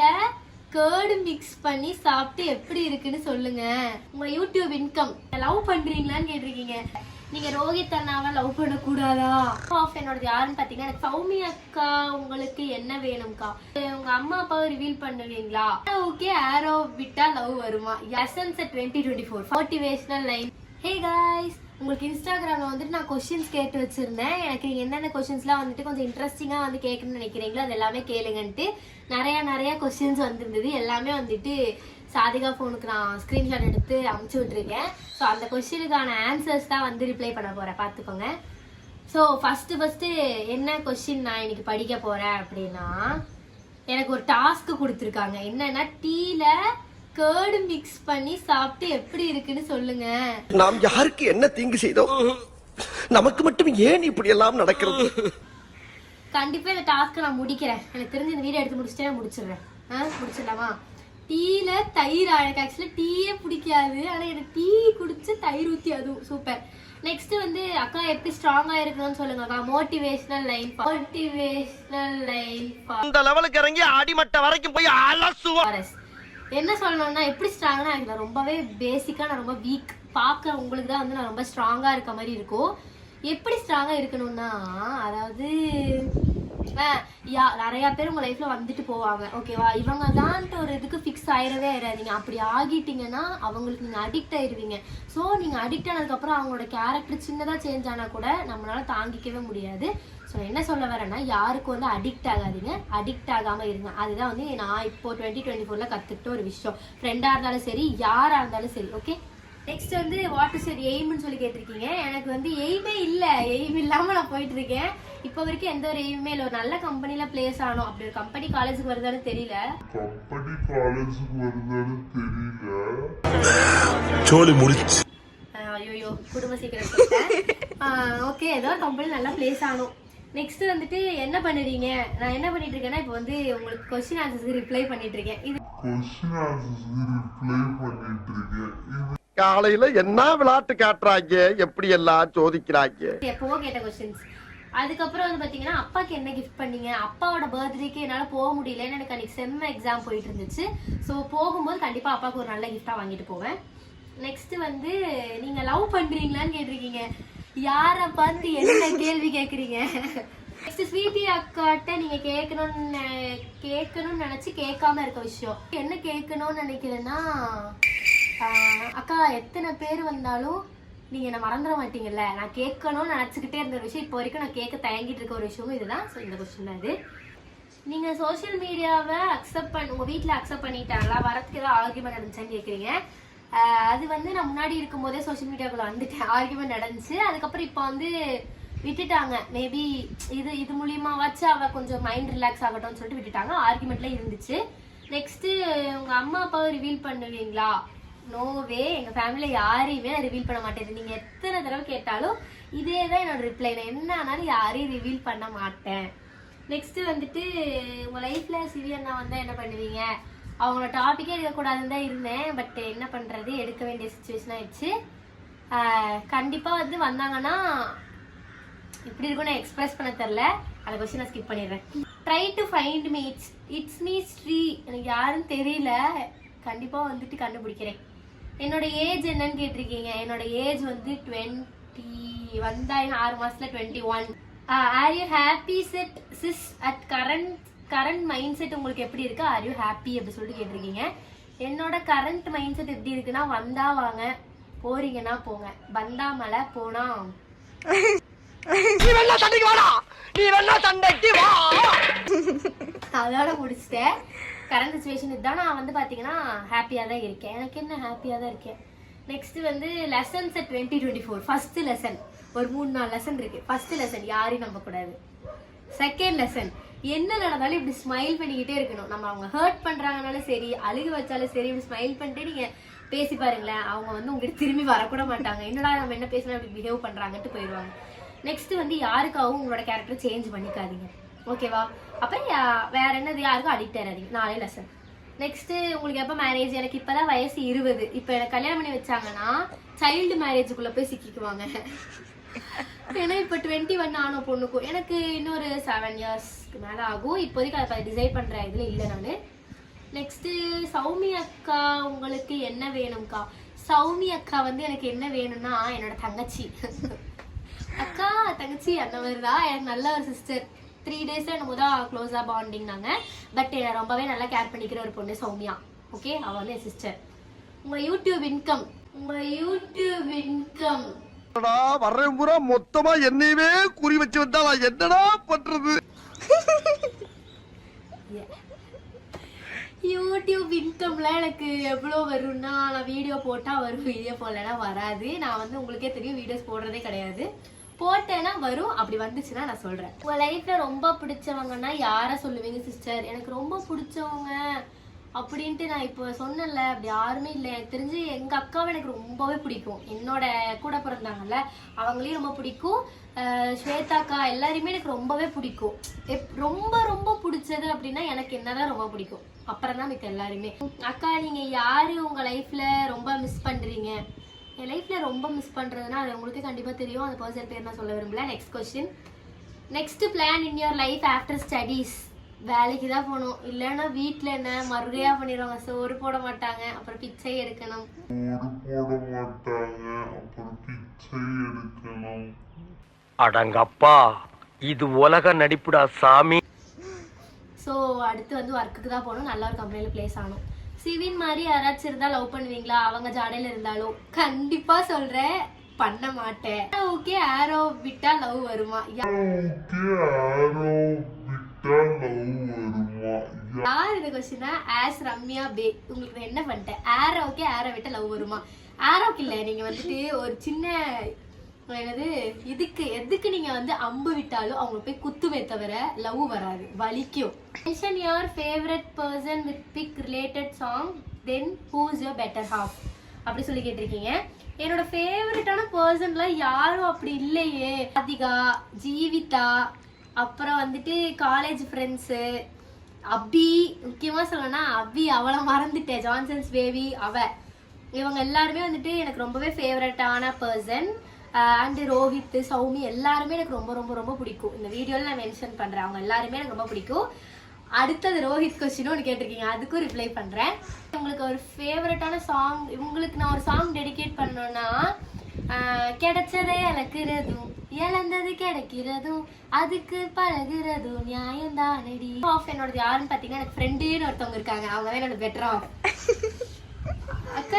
டீல curd mix பண்ணி சாப்பிட்டு எப்படி இருக்குன்னு சொல்லுங்க. உங்க யூடியூப் இன்கம் லவ் பண்றீங்களான்னு கேட்டிருக்கீங்க. நீங்க ரோஹித் அண்ணாவை லவ் பண்ண கூடாதா? என்னோட யாருன்னு பாத்தீங்கன்னா எனக்கு சௌமி அக்கா. உங்களுக்கு என்ன வேணும்க்கா? உங்க அம்மா அப்பாவை ரிவீல் பண்ணுவீங்களா? ஓகே, ஆரோ விட்டா லவ் வருமா? Essence 2024 motivational line. Hey guys, உங்களுக்கு இன்ஸ்டாகிராம்ல வந்துட்டு நான் கொஸ்டின்ஸ் கேட்டு வச்சிருந்தேன். எனக்கு நீங்க என்னென்ன கொஸ்டின்ஸ்லாம் வந்துட்டு கொஞ்சம் இன்ட்ரெஸ்டிங்கா வந்து கேட்கணும்னு நினைக்கிறீங்களோ அது எல்லாமே கேளுங்கன்ட்டு நிறைய கொஸ்டின்ஸ் வந்திருந்தது. எல்லாமே வந்துட்டு சாதிகா ஃபோனுக்கு நான் ஸ்க்ரீன்ஷாட் எடுத்து அமுச்சு விட்டுருக்கேன். ஸோ அந்த கொஸ்டினுக்கான ஆன்சர்ஸ் தான் வந்து ரிப்ளை பண்ண போறேன், பார்த்துக்கோங்க. ஸோ ஃபர்ஸ்ட் என்ன கொஸ்டின் நான் இன்னைக்கு படிக்க போறேன் அப்படின்னா, எனக்கு ஒரு டாஸ்க் கொடுத்துருக்காங்க. என்னன்னா, டீல கேர்டு மிக்ஸ் பண்ணி சாப்பிட்டு எப்படி இருக்குன்னு சொல்லுங்க. நாம் யாருக்கு என்ன தீங்கு செய்தோம்? நமக்கு மட்டும் ஏன் இப்படி எல்லாம் நடக்கிறது? கண்டிப்பா இந்த டாஸ்க் நான் முடிக்கிறேன். எனக்கு தெரிஞ்ச இந்த வீடியோ எடுத்து முடிச்சுட்டே முடிச்சிடுறேன். முடிச்சிடலாமா? டீல தயிர். எனக்கு ஆக்சுவலா டீயே பிடிக்காது, ஆனா எனக்கு டீ குடிச்சு தயிர் ஊத்தி அதுவும் சூப்பர். நெக்ஸ்ட் வந்து அக்கா எப்படி ஸ்ட்ராங்கா இருக்கணும்னு சொல்லுங்க அக்கா. Motivational line. இந்த லெவலுக்கு இறங்கி அடிமட்ட வரைக்கும் போய் அலசுவோம். என்ன சொல்லணும்னா, எப்படி ஸ்ட்ராங்னா எனக்கு ரொம்பவே பேசிக்கா நான் ரொம்ப வீக். பார்க்க உங்களுக்கு தான் வந்து நான் ரொம்ப ஸ்ட்ராங்கா இருக்க மாதிரி இருக்கும். எப்படி ஸ்ட்ராங்கா இருக்கணும்னா, அதாவது நிறைய பேர் உங்க லைஃப்ல வந்துட்டு போவாங்க, ஓகேவா? இவங்க தான் ஒரு இதுக்கு ஃபிக்ஸ் ஆயிடவே ஆயிடாதீங்க. அப்படி ஆகிட்டீங்கன்னா அவங்களுக்கு நீங்க அடிக்ட் ஆயிடுவீங்க. ஸோ நீங்க அடிக்ட் ஆனதுக்கு அப்புறம் அவங்களோட கேரக்டர் சின்னதா சேஞ்ச் ஆனா கூட நம்மளால தாங்கிக்கவே முடியாது. ஸோ என்ன சொல்ல வரேன்னா, யாருக்கு வந்து அடிக்ட் ஆகாதீங்க, அடிக்ட் ஆகாம இருங்க. அதுதான் வந்து நான் இப்போ 2024ல கத்துக்கிட்ட ஒரு விஷயம். ஃப்ரெண்டா இருந்தாலும் சரி, யாரா இருந்தாலும் சரி. ஓகே, நெக்ஸ்ட் வந்து வாட் இஸ் யுவர் எய்ம்னு சொல்லி கேட்டிருக்கீங்க. எனக்கு வந்து எய்மே இல்ல, எய்ம் இல்லாம நான் போயிட்டு இருக்கேன். இப்போ வரைக்கும் எந்த ஒரு எய்மே இல்லை. ஒரு நல்ல கம்பெனில பிளேஸ் ஆகணும். அப்படி ஒரு கம்பெனி காலேஜுக்கு வருதான்னு தெரியல. ஐயோ, குடும்ப சீக்கிரம். ஓகே, ஏதோ ஒரு கம்பெனி நல்லா பிளேஸ் ஆகணும். நெக்ஸ்ட் வந்துட்டு என்ன பண்ணுறீங்க? நான் என்ன பண்ணிட்டு இருக்கேன்னா, இப்போ வந்து உங்களுக்கு கொஸ்டின் ஆன்சர்ஸ்க்கு ரிப்ளை பண்ணிட்டு இருக்கேன். காலையில என்ன விளையாட்டு காட்டுறாங்க, எப்படி எல்லாம் சோதிக்கிறாங்க. எப்பவோ கேட்ட கொஸ்டின்ஸ். அதுக்கப்புறம் வந்து பாத்தீங்கன்னா, அப்பாக்கு என்ன கிஃப்ட் பண்ணீங்க? அப்பாவோட பர்த்டேக்கு என்னால போக முடியல, எனக்கு அன்னைக்கு செம்ம எக்ஸாம் போயிட்டு இருந்துச்சு. ஸோ போகும்போது கண்டிப்பா அப்பாவுக்கு ஒரு நல்ல கிஃப்டா வாங்கிட்டு போவேன். நெக்ஸ்ட் வந்து நீங்க லவ் பண்றீங்களான்னு கேட்டிருக்கீங்க. யார பார்த்து என்ன கேள்வி கேக்குறீங்க? நெக்ஸ்ட் ஸ்வீட்டி அக்காட்ட நீங்க கேட்கணும்னு நினைச்சு கேட்காம இருக்க விஷயம் என்ன கேட்கணும்னு நினைக்கிறேன்னா, அக்கா எத்தனை பேர் வந்தாலும் நீங்க என்ன மறந்துட மாட்டீங்கல்ல. நான் கேட்கணும்னு நினைச்சுக்கிட்டே இருந்த விஷயம் இப்போ வரைக்கும் நான் கேட்க தயங்கிட்டு இருக்க ஒரு விஷயமும் இதுதான். ஸோ இந்த கொஸ்டின் அது. நீங்க சோசியல் மீடியாவை உங்க வீட்டுல அக்செப்ட் பண்ணிட்டாங்களா? வரத்துக்கு ஏதாவது ஆர்கியூமெண்ட் நடந்துச்சான்னு கேக்குறீங்க. அது வந்து நான் முன்னாடி இருக்கும் போதே சோசியல் மீடியாக்குள்ள வந்துட்டேன். ஆர்கியூமெண்ட் நடந்துச்சு. அதுக்கப்புறம் இப்போ வந்து விட்டுட்டாங்க. மேபி இது மூலியமாவாச்சு அவ கொஞ்சம் மைண்ட் ரிலாக்ஸ் ஆகட்டும்னு சொல்லிட்டு விட்டுட்டாங்க. ஆர்கியூமெண்ட்ல இருந்துச்சு. நெக்ஸ்ட், உங்க அம்மா அப்பாவை ரிவீல் பண்ணுவீங்களா? நோவே, எங்க ஃபேமிலியில யாரையுமே நான் ரிவீல் பண்ண மாட்டேன். நீங்க எத்தனை தடவை கேட்டாலும் இதே தான் என்னோட ரிப்ளை. நான் என்ன ஆனாலும் யாரையும் ரிவீல் பண்ண மாட்டேன். நெக்ஸ்ட் வந்துட்டு, உங்க லைஃப்ல சிவியண்ணா வந்தா என்ன பண்ணுவீங்க? அவங்களோட டாபிக்கே எடுக்கக்கூடாதுன்னு தான் இருந்தேன். பட் என்ன பண்றது, எடுக்க வேண்டிய சுச்சுவேஷன் ஆயிடுச்சு. கண்டிப்பா வந்து வந்தாங்கன்னா இப்படி இருக்கும் நான் எக்ஸ்பிரஸ் பண்ண தெரியல. அதை கொஸ்டின் நான் ஸ்கிப் பண்ணிடுறேன். Try to find me. It's me Sri. எனக்கு யாருன்னு தெரியல, கண்டிப்பா வந்துட்டு கண்டுபிடிக்கிறேன். என்னோட ஏஜ் என்னன்னு கேட்டிருக்கீங்க. என்னோட ஏஜ் வந்து 20 வந்தா 6 மாசத்துல 21. Are you happy set sis at current mind set உங்களுக்கு எப்படி இருக்கு? ஆர் யூ ஹாப்பி அப்படி சொல்லிட்டு கேட்டிருக்கீங்க. என்னோட கரண்ட் மைண்ட் செட் எப்படி இருக்குன்னா, வந்தா வாங்க, போறீங்கன்னா போங்க. வந்தா மலை, போனா அதோட முடிச்சிட்டேன். கரண்ட் சிச்சுவேஷன் இதுதான். நான் வந்து பாத்தீங்கன்னா ஹாப்பியா தான் இருக்கேன். எனக்கு என்ன, ஹாப்பியா தான் இருக்கேன். நெக்ஸ்ட் வந்து லெசன்ஸ் 2024 ஃபர்ஸ்ட் லெசன். ஒரு 3-4 லெசன் இருக்கு. ஃபர்ஸ்ட் லெசன், யாரையும் நம்ப கூடாது. செகண்ட் லெசன், என்ன நடந்தாலும் இப்படி ஸ்மைல் பண்ணிக்கிட்டே இருக்கணும். நம்ம அவங்க ஹர்ட் பண்றாங்கனாலும் சரி, அழுக வச்சாலும் சரி, இப்படி ஸ்மைல் பண்ணிட்டு நீங்க பேசி பாருங்களேன். அவங்க வந்து உங்ககிட்ட திரும்பி வரக்கூட மாட்டாங்க. என்னடா நம்ம என்ன பேசினா இப்படி பிஹேவ் பண்றாங்கன்ட்டு போயிடுவாங்க. நெக்ஸ்ட் வந்து யாருக்காகவும் உங்களோட கேரக்டர் சேஞ்ச் பண்ணிக்காதீங்க, ஓகேவா? அப்புறம் வேற என்னது, யாருக்கும் அடிக்ட் ஆயிடாதீங்க. 4 லெசன். நெக்ஸ்ட், உங்களுக்கு எப்ப மேரேஜ்? எனக்கு இப்பதான் வயசு 20. இப்ப எனக்கு கல்யாணம் பண்ணி வச்சாங்கன்னா சைல்டு மேரேஜுக்குள்ள போய் சிக்கிக்குவாங்க. ஏன்னா இப்ப 21 ஆன பொண்ணுக்கும் எனக்கு இன்னொரு 7 இயர்ஸ்க்கு மேல ஆகும். இப்போதைக்கு அதை டிசைட் பண்ற இதுல இல்ல நானு. நெக்ஸ்ட் சௌமி அக்கா உங்களுக்கு என்ன வேணும்க்கா? சௌமி அக்கா வந்து எனக்கு என்ன வேணும்னா என்னோட தங்கச்சி. அக்கா தங்கச்சி அந்த மாதிரி தான் எனக்கு நல்ல ஒரு சிஸ்டர். 3 டேஸ்ல நம்ம தான் க்ளோஸா பாண்டிங் நாங்க. பட் என்னை ரொம்பவே நல்லா கேர் பண்ணிக்கிற ஒரு பொண்ணு சௌமியா. ஓகே, அவ வந்து என் சிஸ்டர். உங்க யூடியூப் இன்கம் வர்றேன் பூரா மொத்தமா என்னையவே குறி வச்சு வந்தா நான் என்னடா பண்றது? யூடியூப் இன்கம்ல எனக்கு எவ்வளோ வரும்னா, நான் வீடியோ போட்டா வரும், வீடியோ போடலன்னா வராது. நான் வந்து உங்களுக்கே தெரியும் வீடியோஸ் போடுறதே கிடையாது. போட்டேன்னா வரும், அப்படி வந்துச்சுன்னா நான் சொல்றேன். உங்க லைஃப்ல ரொம்ப பிடிச்சவங்கன்னா யாரை சொல்லுவீங்க சிஸ்டர்? எனக்கு ரொம்ப பிடிச்சவங்க அப்படின்ட்டு நான் இப்போ சொன்னேன்ல, அப்படி யாருமே இல்லை. எனக்கு தெரிஞ்சு எங்க அக்காவை எனக்கு ரொம்பவே பிடிக்கும். என்னோட கூட பிறந்தாங்கல்ல அவங்களையும் ரொம்ப பிடிக்கும். ஸ்வேதாக்கா எல்லாருமே எனக்கு ரொம்பவே பிடிக்கும். ரொம்ப ரொம்ப பிடிச்சது அப்படின்னா எனக்கு என்னதான் ரொம்ப பிடிக்கும். அப்புறம் தான் மிக்க எல்லாருமே. அக்கா நீங்க யாரு உங்க லைஃப்ல ரொம்ப மிஸ் பண்றீங்க? என் லைஃப்ல ரொம்ப மிஸ் பண்றதுன்னா அது உங்களுக்கு கண்டிப்பா தெரியும். அந்த பர்சன் பேர் நான் சொல்ல விரும்பல. Next question. Next plan in your life after studies? வேலைக்கு தான் போகணும், இல்லைன்னா வீட்டில் என்ன மறுகையா பண்ணிடுவாங்க, சோறு போட மாட்டாங்க, அப்புறம் பிச்சை எடுக்கணும். அடங்கப்பா, இது உலக நடிப்புடா சாமி. ஸோ அடுத்து வந்து ஒர்க்குக்கு தான் போகணும், நல்ல ஒரு கம்பெனியில் பிளேஸ் ஆகணும். சிவின் மாதிரி யாராச்சும் இருந்தால் லவ் பண்ணுவீங்களா? அவங்க ஜாடையில் இருந்தாலும் கண்டிப்பா சொல்றேன், பண்ண மாட்டேன். ஓகே, ஆரோ விட்டா லவ் வருமா? யார் இந்த கொஸ்டினா? ஆஸ் ரம்யா பே. உங்களுக்கு என்ன பண்ணிட்டேன்? ஆரோக்கே ஆரோ விட்டா லவ் வருமா? ஆரோக்கு இல்லை, நீங்க வந்துட்டு ஒரு சின்ன என்னது இதுக்கு எதுக்கு நீங்க வந்து அம்பு விட்டாலும் அவங்க போய் குத்துவே தவிர லவ் வராது, வலிக்கும். Mention your favourite person with pic related song, then who's your better half அப்படி சொல்லி கேட்டிருக்கீங்க. என்னோட ஃபேவரட்டான பர்சன்லாம் யாரும் அப்படி இல்லையே. ராதிகா, ஜீவிதா, அப்புறம் வந்துட்டு காலேஜ் ஃப்ரெண்ட்ஸு, அபி, முக்கியமாக சொல்லணும்னா அபி, அவளை மறந்துட்டேன், ஜான்சன்ஸ் பேபி அவ. இவங்க எல்லாருமே வந்துட்டு எனக்கு ரொம்பவே ஃபேவரட்டான பர்சன். அண்ட் ரோஹித், சௌமி எல்லாருமே எனக்கு ரொம்ப ரொம்ப ரொம்ப பிடிக்கும். இந்த வீடியோவில் நான் மென்ஷன் பண்ணுறேன், அவங்க எல்லாருமே எனக்கு ரொம்ப பிடிக்கும். அடுத்தது ரோஹித் கொஸ்டினும் ஒன்று கேட்டிருக்கீங்க, அதுக்கும் ரிப்ளை பண்ணுறேன். உங்களுக்கு ஒரு ஃபேவரட்டான சாங், உங்களுக்கு நான் ஒரு சாங் டெடிகேட் பண்ணோன்னா, கிடைச்சதே இழக்கிறதும் இழந்தது கிடைக்கிறதும் அதுக்கு பழகிறதும் நியாயம்தானடி. ஆஃப் என்னோடது யாருன்னு பார்த்தீங்கன்னா எனக்கு ஃப்ரெண்டுன்னு ஒருத்தவங்க இருக்காங்க, அவங்க தான் என்னோட பெட்டர் ஆஃப். அக்கா